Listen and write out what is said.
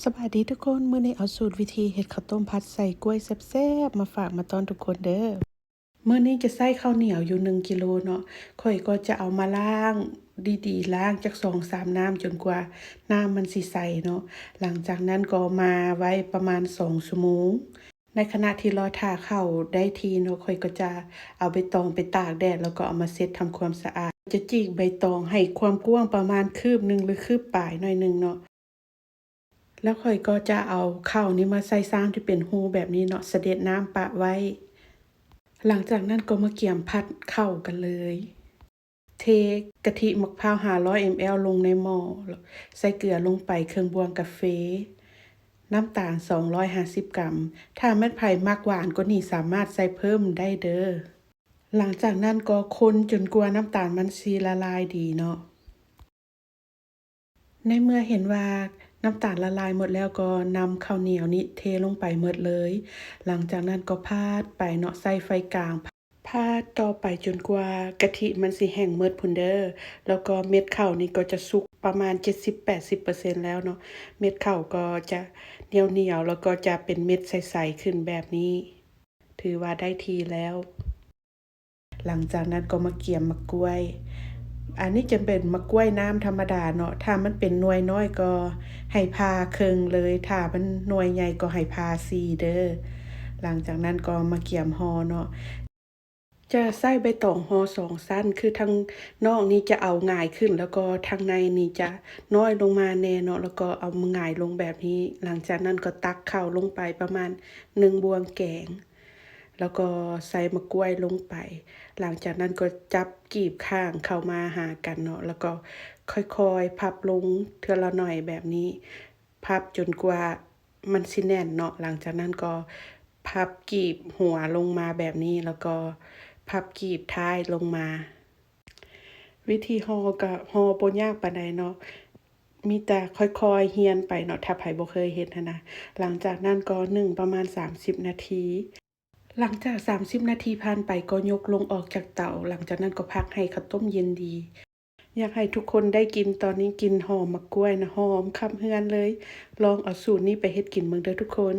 สวัสดีทุกคนมื้อนี้เอาสูตรวิธีเฮ็ดข้าวต้มผัดใส่กล้วยแซ่บๆมาฝากมาตอนทุกคนเด้อมื้อนี้จะใส่ข้าวเหนียวอยู่1กิโลเนาะข้อยก็จะเอามาล้างดีๆล้างจัก2-3น้ำจนกว่าน้ำมันสิใสเนาะหลังจากนั้นก็มาไว้ประมาณ2ชั่วโมงในขณะที่รอท่าข้าวได้ที่เนาะข้อยก็จะเอาใบตองไปตากแดดแล้วก็เอามาเช็ดทำความสะอาดจะจีกใบตองให้ความกว้างประมาณคืบหนึ่งหรือคืบปลายหน่อยหนึ่งเนาะ แล้วข้อยก็จะเอาข้าวนี้มาใส่ซ้ำที่เป็นรูแบบนี้เนาะเสด็จน้ำปะไว้ หลังจากนั้นก็มาเกี่ยมพัดเข้ากันเลย เทกะทิมะพร้าว500 ml ลงในหม้อใส่เกลือลงไปครึ่งบวงกาแฟน้ำตาล250 กรัม ถ้าแม่นไผมักหวานกว่านี้สามารถใส่เพิ่มได้เด้อ หลังจากนั้นก็คนจนกว่าน้ำตาลมันสิละลายดีเนาะ ในเมื่อเห็นว่าน้ำตาลละลายหมดแล้วก็นำข้าวเหนียวนี้เทลงไปหมดเลย หลังจากนั้นก็พาดไปเนาะใส่ไฟกลางพาดต่อไปจนกว่ากะทิมันสิแห้งหมดพู้นเด้อแล้วก็เม็ดข้าวนี่ก็จะสุกประมาณ70-80%แล้วเนาะเม็ดข้าวก็จะเหนียวๆแล้วก็จะเป็นเม็ดใสๆขึ้นแบบนี้ ถือว่าได้ที่แล้ว หลังจากนั้นก็มาเกี่ยมมะกล้วย อันนี้จะเป็นมะกล้วยน้ำธรรมดาเนาะ ถ้ามันเป็นหน่วยน้อยก็ให้ผ่าครึ่งเลย ถ้ามันหน่วยใหญ่ก็ให้ผ่า4เด้อ หลังจากนั้นก็มาเกี่ยมห่อเนาะ จะใส่ใบตองห่อ2ชั้น คือทางนอกนี้จะเอาหงายขึ้น แล้วก็ทางในนี่จะน้อยลงมาแน่เนาะ แล้วก็เอาหงายลงแบบนี้ หลังจากนั้นก็ตักข้าวลงไปประมาณ1บวงแกง แล้วก็ใส่มะกล้วยลงไป หลังจากนั้นก็จับกีบข้างเข้ามาหากันเนาะ แล้วก็ค่อยๆพับลงเทื่อละหน่อยแบบนี้ พับจนกว่ามันสิแน่นเนาะ หลังจากนั้นก็พับกีบหัวลงมาแบบนี้ แล้วก็พับกีบท้ายลงมา วิธีห่อก็ห่อบ่ยากปานใดเนาะ มีแต่ค่อยๆเรียนไปเนาะ ถ้าไผบ่เคยเฮ็ดหั้นนะ หลังจากนั้นก็นึ่งประมาณ30นาที หลังจาก30นาทีผ่านไปก็ยกลงออกจากเตา หลังจากนั้นก็พักให้ข้าวต้มเย็นดี อยากให้ทุกคนได้กินตอนนี้กลิ่นหอมมะกล้วยนะหอมคักเรือนเลย ลองเอาสูตรนี้ไปเฮ็ดกินเบิ่งเด้อทุกคน